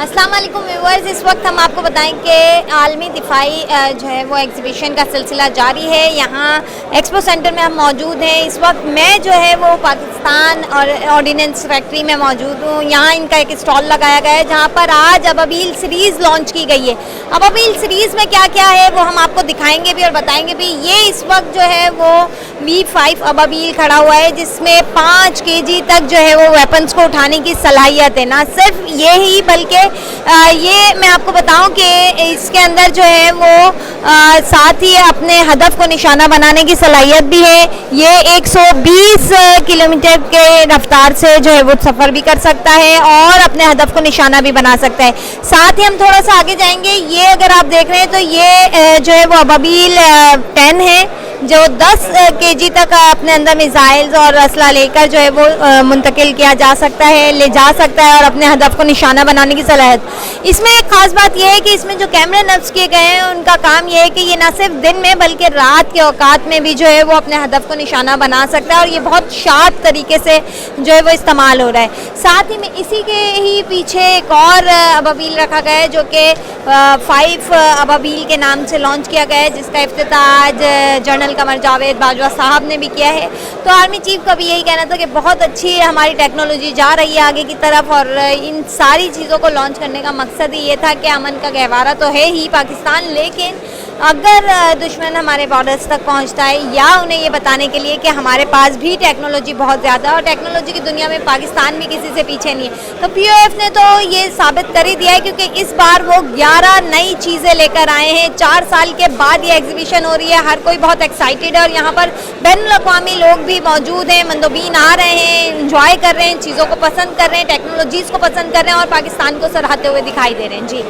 अस्सलाम वालेकुम व्यूअर्स, इस वक्त हम आपको बताएं कि आलमी दिफाई जो है वो एग्जीबिशन का सिलसिला जारी है। यहाँ एक्सपो सेंटर में हम मौजूद हैं। इस वक्त मैं जो है वो पाकिस्तान और ऑर्डिनेंस फैक्ट्री में मौजूद हूँ। यहाँ इनका एक स्टॉल लगाया गया है जहाँ पर आज अबाबील सीरीज़ लॉन्च की गई है। अबाबील सीरीज़ में क्या क्या है वो हम आपको दिखाएंगे भी और बताएंगे भी। ये इस वक्त जो है वो V5 अबाबील खड़ा हुआ है जिसमें 5 kg तक जो है वो वेपन्स को उठाने की सलाहियत है। ना सिर्फ ये ही बल्कि ये मैं आपको बताऊं कि इसके अंदर जो है वो साथ ही अपने हदफ को निशाना बनाने की सलाहियत भी है। ये 120 किलोमीटर के रफ्तार से जो है वो सफ़र भी कर सकता है और अपने हदफ को निशाना भी बना सकता है। साथ ही हम थोड़ा सा आगे जाएंगे। ये अगर आप देख रहे हैं तो ये जो है वो अबाबील 10 है जो 10 kg तक अपने अंदर मिसाइल्स और असला लेकर जो है वो मुंतकिल किया जा सकता है, ले जा सकता है और अपने हदफ को निशाना बनाने की सलाहियत। इसमें एक ख़ास बात यह है कि इसमें जो कैमरे नफ्स किए गए हैं उनका काम यह है कि ये ना सिर्फ दिन में बल्कि रात के औकात में भी जो है वो अपने हदफ को निशाना बना सकता है और ये बहुत शार्प तरीके से जो है वो इस्तेमाल हो रहा है। साथ ही में इसी के ही पीछे एक और अबाबील रखा गया है जो कि 5 अबाबील के नाम से लॉन्च किया गया है, जिसका इफ्तिताह आज जनरल कमर जावेद बाजवा साहब ने भी किया है। तो आर्मी चीफ का भी यही कहना था कि बहुत अच्छी हमारी टेक्नोलॉजी जा रही है आगे की तरफ और इन सारी चीज़ों को लॉन्च करने का मकसद ही ये था कि अमन का गहवारा तो है ही पाकिस्तान, लेकिन अगर दुश्मन हमारे बॉर्डर्स तक पहुंचता है या उन्हें ये बताने के लिए कि हमारे पास भी टेक्नोलॉजी बहुत ज़्यादा है और टेक्नोलॉजी की दुनिया में पाकिस्तान भी किसी से पीछे नहीं है। तो POF ने तो ये साबित कर ही दिया है क्योंकि इस बार वो 11 नई चीज़ें लेकर आए हैं। 4 साल के बाद ये एग्जीबिशन हो रही है, हर कोई बहुत एक्साइटेड है और यहाँ पर बैनुल-अक़वामी लोग भी मौजूद हैं, मंदोबीन आ रहे हैं, इंजॉय कर रहे हैं, चीज़ों को पसंद कर रहे हैं, टेक्नोलॉजीज़ को पसंद कर रहे हैं और पाकिस्तान को सराहते हुए दिखाई दे रहे हैं। जी।